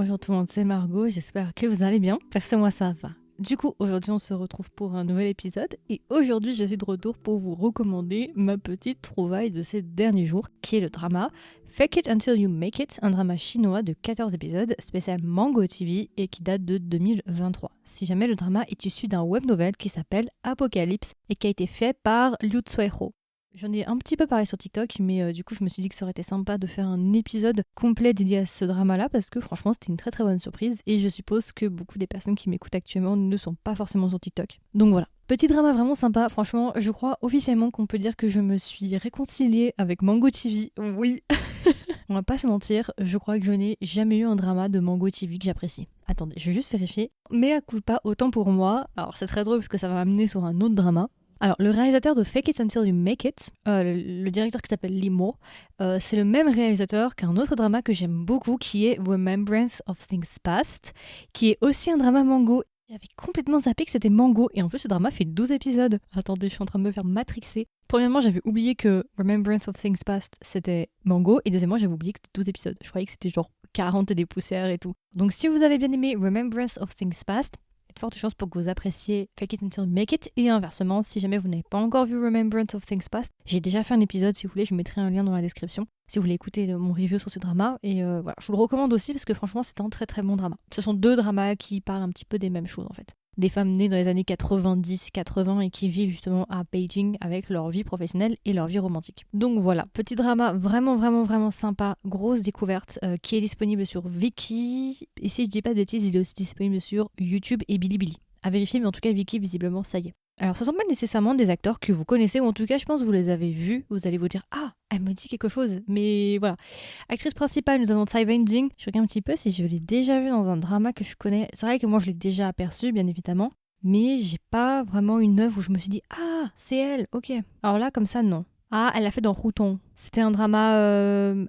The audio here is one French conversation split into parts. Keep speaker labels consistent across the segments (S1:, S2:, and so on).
S1: bonjour tout le monde, c'est Margot, j'espère que vous allez bien. Perso, moi ça va. Du coup, aujourd'hui on se retrouve pour un nouvel épisode et aujourd'hui je suis de retour pour vous recommander ma petite trouvaille de ces derniers jours qui est le drama Fake It Until You Make It, un drama chinois de 14 épisodes spécial Mango TV et qui date de 2023. Si jamais le drama est issu d'un web novel qui s'appelle Apocalypse et qui a été fait par Liu Tsueho. J'en ai un petit peu parlé sur TikTok, mais du coup je me suis dit que ça aurait été sympa de faire un épisode complet dédié à ce drama-là parce que franchement c'était une très très bonne surprise et je suppose que beaucoup des personnes qui m'écoutent actuellement ne sont pas forcément sur TikTok. Donc voilà, petit drama vraiment sympa, franchement je crois officiellement qu'on peut dire que je me suis réconciliée avec Mango TV, oui. On va pas se mentir, je crois que je n'ai jamais eu un drama de Mango TV que j'apprécie. Attendez, je vais juste vérifier. Mais à culpa, autant pour moi, alors c'est très drôle parce que ça va m'amener sur un autre drama. Alors, le réalisateur de Fake It Until You Make It, le directeur qui s'appelle Lee Mo, c'est le même réalisateur qu'un autre drama que j'aime beaucoup qui est Remembrance of Things Past, qui est aussi un drama mango. J'avais complètement zappé que c'était mango, et en plus ce drama fait 12 épisodes. Attendez, je suis en train de me faire matrixer. Premièrement, j'avais oublié que Remembrance of Things Past c'était mango, et deuxièmement, j'avais oublié que c'était 12 épisodes. Je croyais que c'était genre 40 et des poussières et tout. Donc si vous avez bien aimé Remembrance of Things Past, de fortes chances pour que vous appréciez Fake It Until You Make It, et inversement, si jamais vous n'avez pas encore vu Remembrance of Things Past, j'ai déjà fait un épisode, si vous voulez, je mettrai un lien dans la description, si vous voulez écouter mon review sur ce drama, et voilà, je vous le recommande aussi parce que franchement c'est un très très bon drama. Ce sont deux dramas qui parlent un petit peu des mêmes choses en fait. Des femmes nées dans les années 90-80 et qui vivent justement à Beijing avec leur vie professionnelle et leur vie romantique. Donc voilà, petit drama vraiment sympa, grosse découverte qui est disponible sur Viki. Et si je dis pas de bêtises, il est aussi disponible sur YouTube et Bilibili. À vérifier, mais en tout cas Viki visiblement ça y est. Alors ce sont pas nécessairement des acteurs que vous connaissez, ou en tout cas je pense que vous les avez vus, vous allez vous dire « Ah, elle me dit quelque chose !» Mais voilà. Actrice principale, nous avons Tsai Wen-jing. Je regarde un petit peu si je l'ai déjà vue dans un drama que je connais. C'est vrai que moi je l'ai déjà aperçue, bien évidemment, mais j'ai pas vraiment une œuvre où je me suis dit « Ah, c'est elle, ok !» Alors là, comme ça, non. Ah, elle l'a fait dans Routon. C'était un drama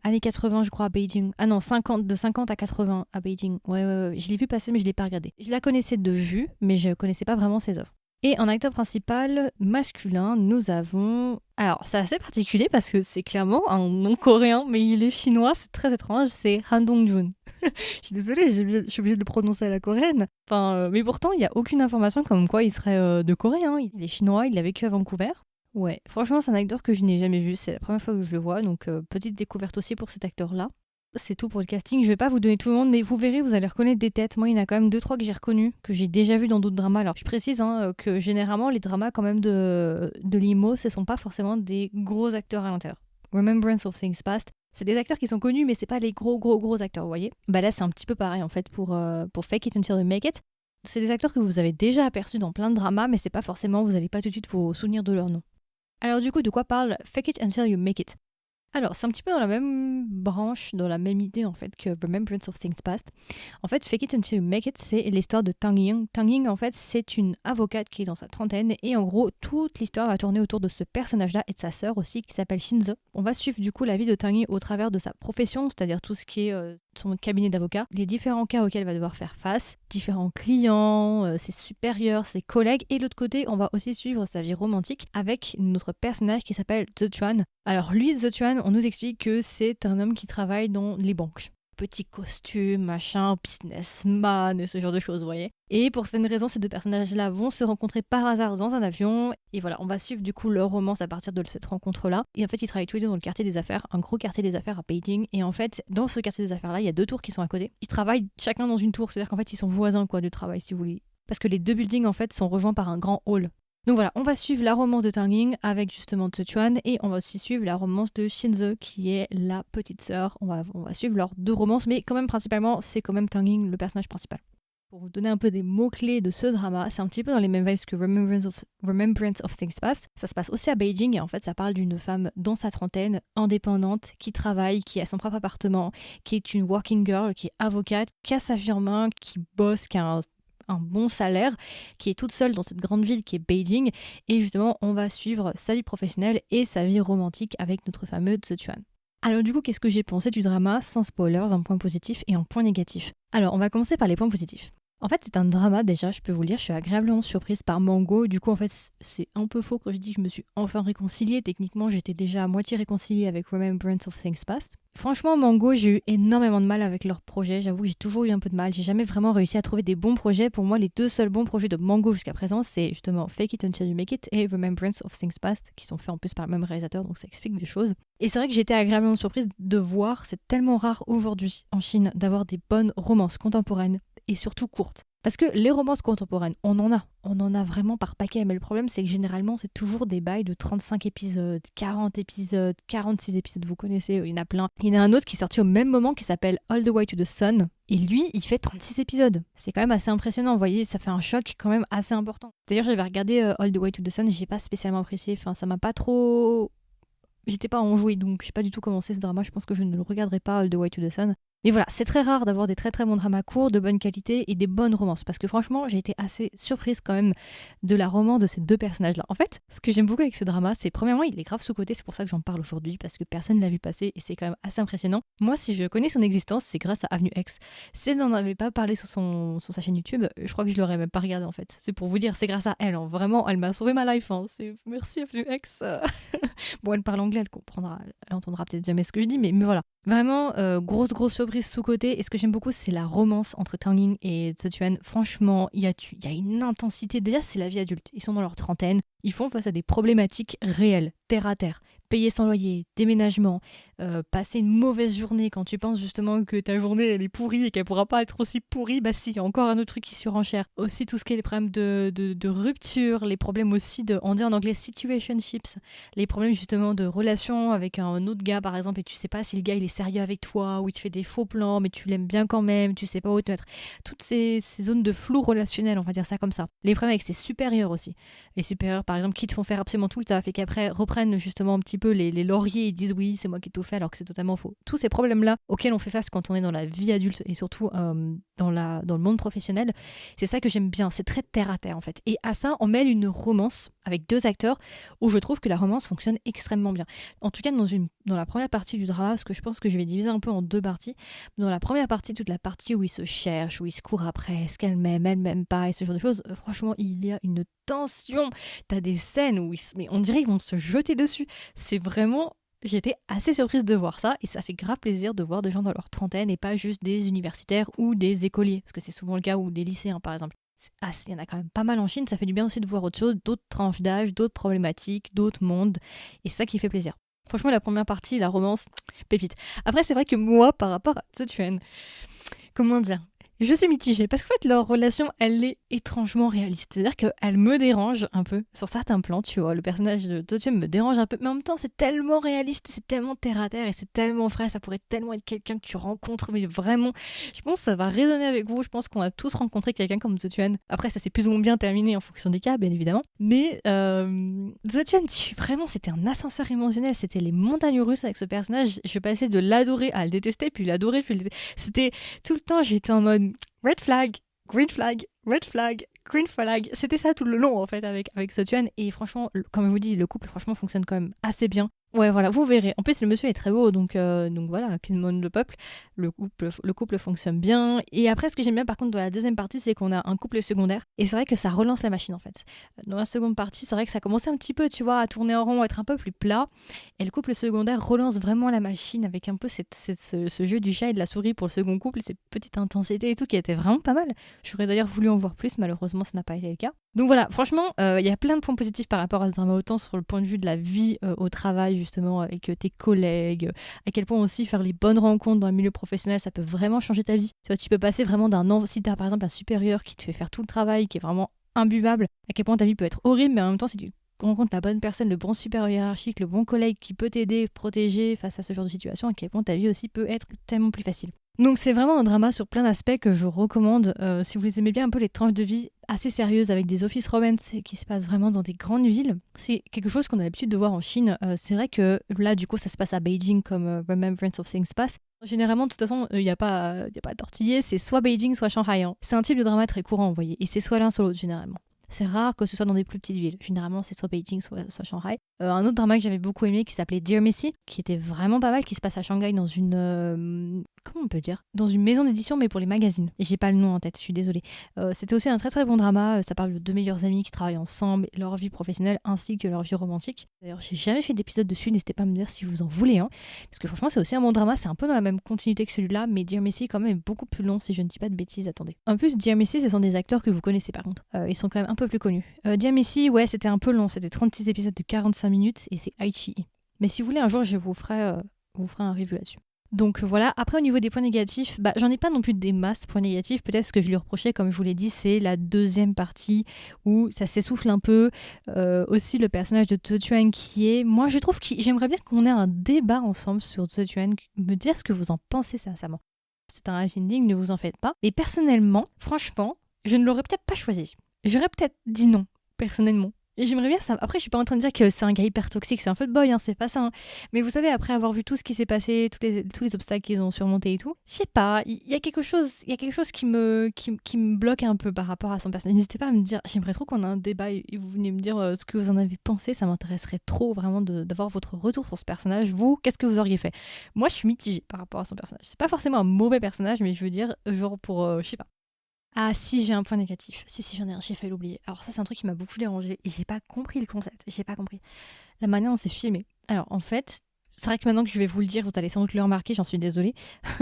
S1: années 80, je crois, à Beijing. Ah non, 50, de 50 à 80 à Beijing. Ouais. Je l'ai vu passer, mais je l'ai pas regardé. Je la connaissais de vue, mais je connaissais pas vraiment ses œuvres. Et en acteur principal masculin, nous avons... Alors, c'est assez particulier parce que c'est clairement un nom coréen, mais il est chinois, c'est très étrange, c'est Han Dong-jun. Je suis désolée, je suis obligée de le prononcer à la coréenne. Mais pourtant, il n'y a aucune information comme quoi il serait de Corée. Hein. Il est chinois, il a vécu à Vancouver. Ouais, franchement, c'est un acteur que je n'ai jamais vu, c'est la première fois que je le vois, donc petite découverte aussi pour cet acteur-là. C'est tout pour le casting, je vais pas vous donner tout le monde, mais vous verrez, vous allez reconnaître des têtes. Moi, il y en a quand même 2-3 que j'ai reconnus, que j'ai déjà vu dans d'autres dramas. Alors, je précise que généralement, les dramas quand même de Limo, ce sont pas forcément des gros acteurs à l'intérieur. Remembrance of Things Past, c'est des acteurs qui sont connus, mais c'est pas les gros acteurs, vous voyez. Bah là, c'est un petit peu pareil en fait pour Fake It Until You Make It. C'est des acteurs que vous avez déjà aperçus dans plein de dramas, mais c'est pas forcément, vous allez pas tout de suite vous souvenir de leur nom. Alors du coup, de quoi parle Fake It Until You Make It? Alors, c'est un petit peu dans la même branche, dans la même idée en fait que Remembrance of Things Past. En fait, Fake It Until You Make It, c'est l'histoire de Tang Ying. Tang Ying, en fait, c'est une avocate qui est dans sa trentaine et en gros, toute l'histoire va tourner autour de ce personnage-là et de sa sœur aussi qui s'appelle Shinzo. On va suivre du coup la vie de Tang Ying au travers de sa profession, c'est-à-dire tout ce qui est son cabinet d'avocat, les différents cas auxquels elle va devoir faire face, différents clients, ses supérieurs, ses collègues, et de l'autre côté, on va aussi suivre sa vie romantique avec notre personnage qui s'appelle The Chuan. Alors lui, The Chuan, on nous explique que c'est un homme qui travaille dans les banques. Petit costume, machin, businessman et ce genre de choses, vous voyez. Et pour certaines raisons, ces deux personnages-là vont se rencontrer par hasard dans un avion. Et voilà, on va suivre du coup leur romance à partir de cette rencontre-là. Et en fait, ils travaillent tous les deux dans le quartier des affaires, un gros quartier des affaires à Beijing. Et en fait, dans ce quartier des affaires-là, il y a 2 tours qui sont à côté. Ils travaillent chacun dans une tour, c'est-à-dire qu'en fait, ils sont voisins quoi de travail, si vous voulez. Parce que les 2 buildings, en fait, sont rejoints par un grand hall. Donc voilà, on va suivre la romance de Tang Ying avec justement Tzu Chuan et on va aussi suivre la romance de Shinzo qui est la petite sœur. On va suivre leurs 2 romances, mais quand même principalement, c'est quand même Tang Ying le personnage principal. Pour vous donner un peu des mots-clés de ce drama, c'est un petit peu dans les mêmes vibes que Remembrance of Things Past. Ça se passe aussi à Beijing et en fait ça parle d'une femme dans sa trentaine, indépendante, qui travaille, qui a son propre appartement, qui est une working girl, qui est avocate, qui a sa firme, qui bosse, qui a un bon salaire, qui est toute seule dans cette grande ville qui est Beijing, et justement on va suivre sa vie professionnelle et sa vie romantique avec notre fameux Tzu Chuan. Alors du coup, qu'est-ce que j'ai pensé du drama sans spoilers, en point positif et en point négatif? Alors on va commencer par les points positifs. En fait, c'est un drama déjà, je peux vous le dire, je suis agréablement surprise par Mango. Du coup, en fait, c'est un peu faux quand je dis que je me suis enfin réconciliée. Techniquement, j'étais déjà à moitié réconciliée avec Remembrance of Things Past. Franchement, Mango, j'ai eu énormément de mal avec leurs projets. J'avoue que j'ai toujours eu un peu de mal. J'ai jamais vraiment réussi à trouver des bons projets. Pour moi, les deux seuls bons projets de Mango jusqu'à présent, c'est justement Fake It Until You Make It et Remembrance of Things Past, qui sont faits en plus par le même réalisateur, donc ça explique des choses. Et c'est vrai que j'étais agréablement surprise de voir, c'est tellement rare aujourd'hui en Chine d'avoir des bonnes romances contemporaines et surtout courtes. Parce que les romances contemporaines, on en a vraiment par paquet, mais le problème c'est que généralement c'est toujours des bails de 35 épisodes, 40 épisodes, 46 épisodes, vous connaissez, il y en a plein. Il y en a un autre qui est sorti au même moment qui s'appelle All the Way to the Sun, et lui il fait 36 épisodes. C'est quand même assez impressionnant, vous voyez, ça fait un choc quand même assez important. D'ailleurs j'avais regardé All the Way to the Sun, j'ai pas spécialement apprécié, enfin ça m'a pas trop... J'étais pas enjouée, donc j'ai pas du tout commencé ce drama, je pense que je ne le regarderai pas All the Way to the Sun. Mais voilà, c'est très rare d'avoir des très très bons dramas courts, de bonne qualité et des bonnes romances. Parce que franchement, j'ai été assez surprise quand même de la romance de ces deux personnages-là. En fait, ce que j'aime beaucoup avec ce drama, c'est premièrement, il est grave sous-coté, c'est pour ça que j'en parle aujourd'hui, parce que personne ne l'a vu passer et c'est quand même assez impressionnant. Moi, si je connais son existence, c'est grâce à Avenue X. Si elle n'en avait pas parlé sur sa chaîne YouTube, je crois que je l'aurais même pas regardé en fait. C'est pour vous dire, c'est grâce à elle. Hein. Vraiment, elle m'a sauvé ma life. Hein. Merci Avenue X. Bon, elle parle anglais, elle comprendra, elle entendra peut-être jamais ce que je dis, mais voilà. Vraiment, grosse surprise sous-côté. Et ce que j'aime beaucoup, c'est la romance entre Tang Ling et Tzu Chuan. Franchement, il y a une intensité. Déjà, c'est la vie adulte. Ils sont dans leur trentaine. Ils font face à des problématiques réelles, terre à terre. Payer son loyer, déménagement, passer une mauvaise journée quand tu penses justement que ta journée elle est pourrie et qu'elle pourra pas être aussi pourrie, bah si, il y a encore un autre truc qui surenchère. Aussi tout ce qui est les problèmes de rupture, les problèmes aussi on dit en anglais situationships, les problèmes justement de relation avec un autre gars par exemple et tu sais pas si le gars il est sérieux avec toi ou il te fait des faux plans mais tu l'aimes bien quand même, tu sais pas où te mettre. Toutes ces zones de flou relationnel, on va dire ça comme ça. Les problèmes avec ses supérieurs aussi. Les supérieurs par exemple qui te font faire absolument tout le taf et qu'après reprennent justement un petit peu les lauriers et disent oui c'est moi qui ai tout fait alors que c'est totalement faux. Tous ces problèmes-là auxquels on fait face quand on est dans la vie adulte et surtout dans le monde professionnel, c'est ça que j'aime bien, c'est très terre à terre en fait. Et à ça on mêle une romance avec deux acteurs où je trouve que la romance fonctionne extrêmement bien. En tout cas dans la première partie du drama, parce que je pense que je vais diviser un peu en deux parties. Dans la première partie, toute la partie où ils se cherchent, où ils se courent après, est-ce qu'elle m'aime, elle m'aime pas, et ce genre de choses, franchement il y a une tension. T'as des scènes où mais on dirait qu'ils vont se jeter dessus. C'est vraiment... J'étais assez surprise de voir ça et ça fait grave plaisir de voir des gens dans leur trentaine et pas juste des universitaires ou des écoliers, parce que c'est souvent le cas, ou des lycéens par exemple. Il y en a quand même pas mal en Chine, ça fait du bien aussi de voir autre chose, d'autres tranches d'âge, d'autres problématiques, d'autres mondes, et c'est ça qui fait plaisir. Franchement, la première partie, la romance, pépite. Après, c'est vrai que moi, par rapport à Tzu Chuan, comment dire, je suis mitigée parce qu'en fait leur relation elle est étrangement réaliste, c'est-à-dire qu'elle me dérange un peu sur certains plans, tu vois, le personnage de Tzu me dérange un peu, mais en même temps c'est tellement réaliste, c'est tellement terre à terre et c'est tellement frais, ça pourrait tellement être quelqu'un que tu rencontres, mais vraiment, je pense que ça va résonner avec vous, je pense qu'on a tous rencontré quelqu'un comme Tzu. Après ça s'est plus ou moins bien terminé en fonction des cas bien évidemment, mais Tzu vraiment c'était un ascenseur émotionnel, c'était les montagnes russes avec ce personnage, je passais de l'adorer à le détester, puis l'adorer, puis c'était tout le temps j'étais en mode red flag, green flag, red flag, green flag. C'était ça tout le long en fait avec Tzu Chuan et franchement, comme je vous dis, le couple franchement fonctionne quand même assez bien. Ouais voilà, vous verrez. En plus le monsieur est très beau donc voilà, Kinmon le peuple, le couple fonctionne bien. Et après ce que j'aime bien par contre dans la deuxième partie, c'est qu'on a un couple secondaire et c'est vrai que ça relance la machine en fait. Dans la seconde partie, c'est vrai que ça commençait un petit peu, tu vois, à tourner en rond, à être un peu plus plat. Et le couple secondaire relance vraiment la machine avec un peu ce jeu du chat et de la souris pour le second couple, cette petite intensité et tout qui était vraiment pas mal. J'aurais d'ailleurs voulu en voir plus, malheureusement ça n'a pas été le cas. Donc voilà, franchement, il y a plein de points positifs par rapport à ce drama, autant sur le point de vue de la vie au travail justement avec tes collègues, à quel point aussi faire les bonnes rencontres dans le milieu professionnel, ça peut vraiment changer ta vie. Tu vois, tu peux passer vraiment si t'as par exemple un supérieur qui te fait faire tout le travail, qui est vraiment imbuvable, à quel point ta vie peut être horrible, mais en même temps si tu rencontres la bonne personne, le bon supérieur hiérarchique, le bon collègue qui peut t'aider, protéger face à ce genre de situation, à quel point ta vie aussi peut être tellement plus facile. Donc c'est vraiment un drama sur plein d'aspects que je recommande si vous aimez bien un peu les tranches de vie assez sérieuses avec des office romance qui se passent vraiment dans des grandes villes. C'est quelque chose qu'on a l'habitude de voir en Chine. C'est vrai que là du coup ça se passe à Beijing comme Remembrance of Things Past. Généralement de toute façon il n'y a pas à tortiller, c'est soit Beijing soit Shanghai. Hein. C'est un type de drama très courant vous voyez et c'est soit l'un soit l'autre généralement. C'est rare que ce soit dans des plus petites villes. Généralement, c'est soit Beijing, soit Shanghai. Un autre drama que j'avais beaucoup aimé qui s'appelait Dear Missy, qui était vraiment pas mal, qui se passe à Shanghai dans une... comment on peut dire, dans une maison d'édition, mais pour les magazines. Et j'ai pas le nom en tête, je suis désolée. C'était aussi un très très bon drama. Ça parle de deux meilleurs amis qui travaillent ensemble, leur vie professionnelle ainsi que leur vie romantique. D'ailleurs, j'ai jamais fait d'épisode dessus, n'hésitez pas à me dire si vous en voulez. Parce que franchement, c'est aussi un bon drama, c'est un peu dans la même continuité que celui-là, mais Dear Missy quand même est beaucoup plus long si je ne dis pas de bêtises, attendez. En plus, Dear Missy, ce sont des acteurs que vous connaissez par contre. Ils sont quand même un peu plus connus. Dear Missy, ouais, c'était un peu long, c'était 36 épisodes de 45 minutes et c'est Aichi. Mais si vous voulez, un jour, je vous ferai un review là-dessus. Donc voilà, après au niveau des points négatifs, j'en ai pas non plus des masses de points négatifs. Peut-être ce que je lui reprochais, comme je vous l'ai dit, c'est la deuxième partie où ça s'essouffle un peu. Aussi le personnage de Tzu Chuan qui est... Moi je trouve que j'aimerais bien qu'on ait un débat ensemble sur Tzu Chuan, me dire ce que vous en pensez sincèrement. C'est un happy ending, ne vous en faites pas. Et personnellement, franchement, je ne l'aurais peut-être pas choisi. J'aurais peut-être dit non, personnellement. Et j'aimerais bien ça. Après, je suis pas en train de dire que c'est un gars hyper toxique, c'est un fuckboy, c'est pas ça. Mais vous savez, après avoir vu tout ce qui s'est passé, tous les obstacles qu'ils ont surmontés et tout, je sais pas, il y a quelque chose qui me bloque un peu par rapport à son personnage. N'hésitez pas à me dire, j'aimerais trop qu'on ait un débat et vous venez me dire ce que vous en avez pensé, ça m'intéresserait trop vraiment d'avoir votre retour sur ce personnage. Vous, qu'est-ce que vous auriez fait? Moi, je suis mitigée par rapport à son personnage. C'est pas forcément un mauvais personnage, mais je veux dire, genre pour, je sais pas. Ah si, j'ai un point négatif. Si, j'en ai un, j'ai failli l'oublier. Alors ça, c'est un truc qui m'a beaucoup dérangé et j'ai pas compris le concept. J'ai pas compris. La manière dont c'est filmé. Alors en fait, c'est vrai que maintenant que je vais vous le dire, vous allez sans doute le remarquer, j'en suis désolée.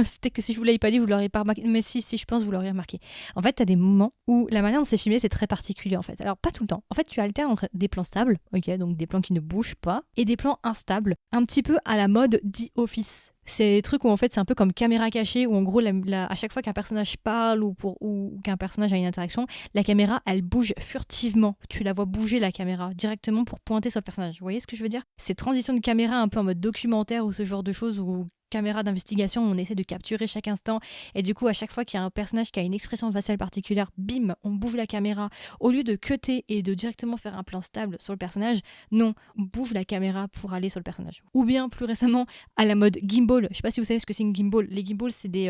S1: C'était que si je vous l'avais pas dit, vous l'auriez pas remarqué. Mais si, je pense, vous l'auriez remarqué. En fait, t'as des moments où la manière dont c'est filmé, c'est très particulier en fait. Alors pas tout le temps. En fait, tu alternes entre des plans stables, ok, donc des plans qui ne bougent pas, et des plans instables, un petit peu à la mode The Office. C'est des trucs où en fait c'est un peu comme caméra cachée, où en gros à chaque fois qu'un personnage parle ou qu'un personnage a une interaction, la caméra elle bouge furtivement. Tu la vois bouger la caméra directement pour pointer sur le personnage. Vous voyez ce que je veux dire? Ces transitions de caméra un peu en mode documentaire ou ce genre de choses où caméra d'investigation, on essaie de capturer chaque instant et du coup à chaque fois qu'il y a un personnage qui a une expression faciale particulière, bim, on bouge la caméra. Au lieu de cutter et de directement faire un plan stable sur le personnage, non, on bouge la caméra pour aller sur le personnage. Ou bien plus récemment à la mode gimbal, je sais pas si vous savez ce que c'est une gimbal. Les gimbals c'est des...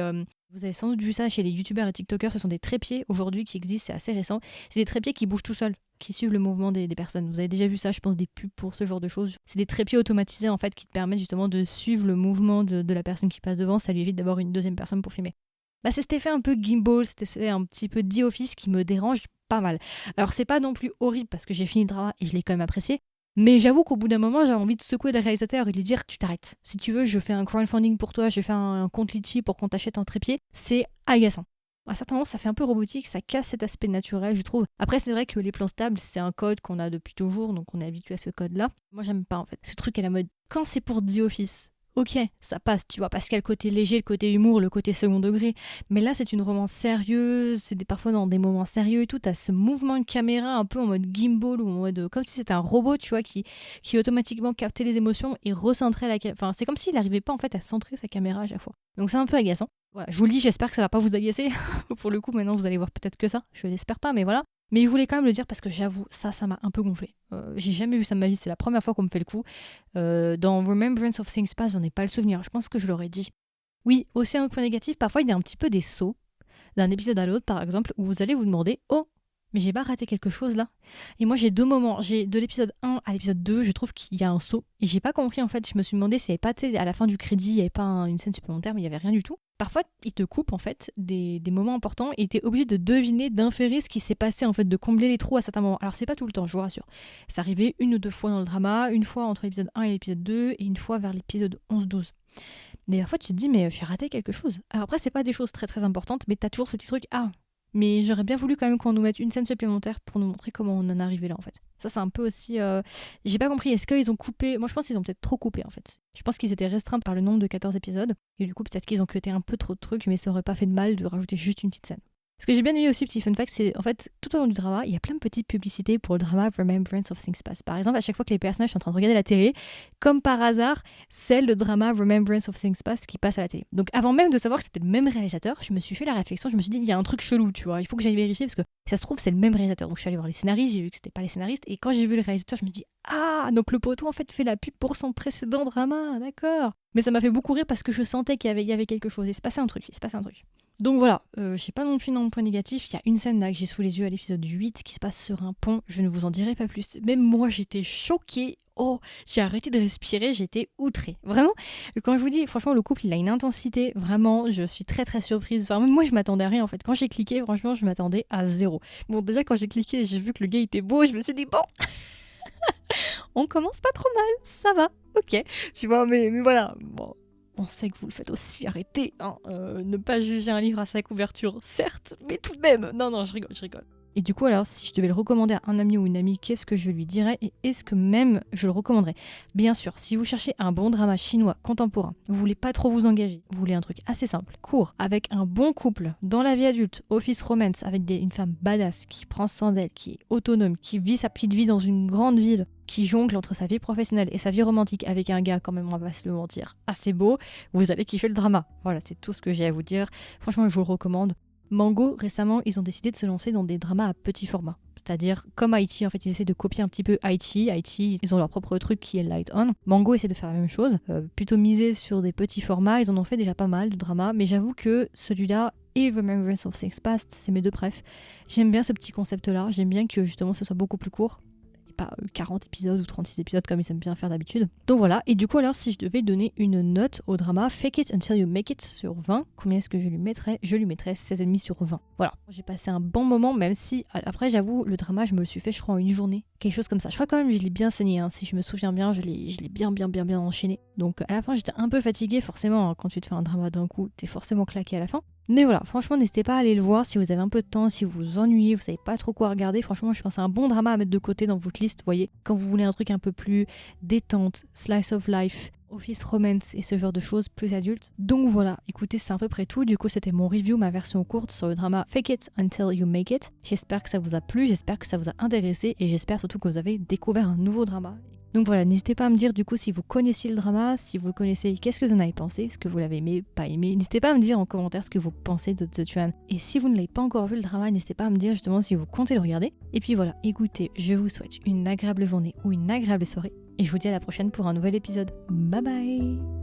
S1: Vous avez sans doute vu ça chez les youtubeurs et tiktokers, ce sont des trépieds aujourd'hui qui existent, c'est assez récent. C'est des trépieds qui bougent tout seuls, qui suivent le mouvement des personnes. Vous avez déjà vu ça, je pense, des pubs pour ce genre de choses. C'est des trépieds automatisés en fait qui te permettent justement de suivre le mouvement de la personne qui passe devant, ça lui évite d'avoir une deuxième personne pour filmer. C'est cet effet un peu gimbal, cet effet un petit peu The Office qui me dérange pas mal. Alors c'est pas non plus horrible parce que j'ai fini le drama et je l'ai quand même apprécié, mais j'avoue qu'au bout d'un moment, j'ai envie de secouer le réalisateur et lui dire tu t'arrêtes. Si tu veux, je fais un crowdfunding pour toi, je fais un compte Litchi pour qu'on t'achète un trépied. C'est agaçant. À certains moments, ça fait un peu robotique, ça casse cet aspect naturel, je trouve. Après, c'est vrai que les plans stables, c'est un code qu'on a depuis toujours, donc on est habitué à ce code-là. Moi, j'aime pas en fait. Ce truc à la mode, quand c'est pour The Office, ok, ça passe, tu vois, parce qu'il y a le côté léger, le côté humour, le côté second degré. Mais là, c'est une romance sérieuse, c'est parfois dans des moments sérieux et tout. T'as ce mouvement de caméra un peu en mode gimbal ou en mode comme si c'était un robot, tu vois, qui automatiquement captait les émotions et recentrait la caméra. Enfin, c'est comme s'il n'arrivait pas en fait à centrer sa caméra à chaque fois. Donc c'est un peu agaçant. Voilà, je vous le dis, j'espère que ça va pas vous agacer. Pour le coup, maintenant vous allez voir peut-être que ça. Je l'espère pas, mais voilà. Mais je voulais quand même le dire parce que j'avoue, ça m'a un peu gonflé. J'ai jamais vu ça de ma vie, c'est la première fois qu'on me fait le coup. Dans Remembrance of Things Past, j'en ai pas le souvenir, je pense que je l'aurais dit. Oui, aussi un autre point négatif, parfois il y a un petit peu des sauts d'un épisode à l'autre, par exemple, où vous allez vous demander « Oh, mais j'ai pas raté quelque chose là ?» Et moi j'ai deux moments, j'ai de l'épisode 1 à l'épisode 2, je trouve qu'il y a un saut. Et j'ai pas compris en fait, je me suis demandé s'il n'y avait pas, à la fin du crédit, il n'y avait pas une scène supplémentaire, mais il y avait rien du tout. Parfois, il te coupe en fait des moments importants et t'es obligé de deviner, d'inférer ce qui s'est passé en fait, de combler les trous à certains moments. Alors c'est pas tout le temps, je vous rassure. Ça arrivait une ou deux fois dans le drama, une fois entre l'épisode 1 et l'épisode 2 et une fois vers l'épisode 11-12. Mais parfois tu te dis mais j'ai raté quelque chose. Alors après c'est pas des choses très très importantes, mais t'as toujours ce petit truc, mais j'aurais bien voulu quand même qu'on nous mette une scène supplémentaire pour nous montrer comment on en est arrivé là en fait. Ça c'est un peu aussi... J'ai pas compris, est-ce qu'ils ont coupé... Moi je pense qu'ils ont peut-être trop coupé en fait. Je pense qu'ils étaient restreints par le nombre de 14 épisodes. Et du coup peut-être qu'ils ont cuté un peu trop de trucs, mais ça aurait pas fait de mal de rajouter juste une petite scène. Ce que j'ai bien aimé aussi, petit fun fact, c'est en fait tout au long du drama, il y a plein de petites publicités pour le drama Remembrance of Things Past. Par exemple, à chaque fois que les personnages sont en train de regarder la télé, comme par hasard, c'est le drama Remembrance of Things Past qui passe à la télé. Donc avant même de savoir que c'était le même réalisateur, je me suis fait la réflexion, je me suis dit il y a un truc chelou, tu vois, il faut que j'aille vérifier parce que ça se trouve c'est le même réalisateur. Donc je suis allée voir les scénaristes, j'ai vu que c'était pas les scénaristes et quand j'ai vu le réalisateur, je me dis donc le poteau en fait la pub pour son précédent drama, d'accord. Mais ça m'a fait beaucoup rire parce que je sentais qu'il y avait quelque chose, il se passait un truc. Donc voilà, j'ai pas non plus un point négatif. Il y a une scène là que j'ai sous les yeux à l'épisode 8 qui se passe sur un pont. Je ne vous en dirai pas plus. Même moi, j'étais choquée. Oh, j'ai arrêté de respirer, j'étais outrée. Vraiment, quand je vous dis, franchement, le couple, il a une intensité. Vraiment, je suis très très surprise. Enfin, même moi, je m'attendais à rien en fait. Quand j'ai cliqué, franchement, je m'attendais à zéro. Bon, déjà, quand j'ai cliqué, j'ai vu que le gars était beau. Je me suis dit, bon, on commence pas trop mal, ça va, ok. Tu vois, mais voilà, bon. On sait que vous le faites aussi, arrêtez, hein. Ne pas juger un livre à sa couverture, certes, mais tout de même. Non, je rigole. Et du coup, alors, si je devais le recommander à un ami ou une amie, qu'est-ce que je lui dirais et est-ce que même je le recommanderais? Bien sûr, si vous cherchez un bon drama chinois contemporain, vous voulez pas trop vous engager, vous voulez un truc assez simple, court, avec un bon couple, dans la vie adulte, office romance, avec une femme badass qui prend soin d'elle, qui est autonome, qui vit sa petite vie dans une grande ville, qui jongle entre sa vie professionnelle et sa vie romantique avec un gars, quand même, on va pas se le mentir, assez beau, vous allez kiffer le drama. Voilà, c'est tout ce que j'ai à vous dire. Franchement, je vous le recommande. Mango, récemment, ils ont décidé de se lancer dans des dramas à petit format. C'est-à-dire, comme Aichi, en fait, ils essaient de copier un petit peu Aichi. Aichi, ils ont leur propre truc qui est Light On. Mango essaie de faire la même chose, plutôt miser sur des petits formats. Ils en ont fait déjà pas mal de dramas, mais j'avoue que celui-là et Remembrance of Things Past, c'est mes deux préfs. J'aime bien ce petit concept-là. J'aime bien que justement ce soit beaucoup plus court. Pas 40 épisodes ou 36 épisodes comme ils aiment bien faire d'habitude. Donc voilà, et du coup alors si je devais donner une note au drama Fake It Until You Make It sur 20, combien est-ce que je lui mettrais? Je lui mettrais 16,5 sur 20. Voilà, j'ai passé un bon moment, même si après j'avoue le drama je me le suis fait je crois en une journée, quelque chose comme ça. Je crois quand même que je l'ai bien saigné, hein. Si je me souviens bien, je l'ai bien enchaîné. Donc à la fin j'étais un peu fatiguée forcément, hein. Quand tu te fais un drama d'un coup t'es forcément claqué à la fin. Mais voilà, franchement, n'hésitez pas à aller le voir si vous avez un peu de temps, si vous vous ennuyez, vous savez pas trop quoi regarder. Franchement, je pense que c'est un bon drama à mettre de côté dans votre liste, vous voyez. Quand vous voulez un truc un peu plus détente, slice of life, office romance et ce genre de choses plus adultes. Donc voilà, écoutez, c'est à peu près tout. Du coup, c'était mon review, ma version courte sur le drama Fake It Until You Make It. J'espère que ça vous a plu, j'espère que ça vous a intéressé et j'espère surtout que vous avez découvert un nouveau drama. Donc voilà, n'hésitez pas à me dire du coup si vous connaissiez le drama, si vous le connaissez, qu'est-ce que vous en avez pensé, est-ce que vous l'avez aimé, pas aimé. N'hésitez pas à me dire en commentaire ce que vous pensez de The Chuan. Et si vous ne l'avez pas encore vu le drama, n'hésitez pas à me dire justement si vous comptez le regarder. Et puis voilà, écoutez, je vous souhaite une agréable journée ou une agréable soirée. Et je vous dis à la prochaine pour un nouvel épisode. Bye bye!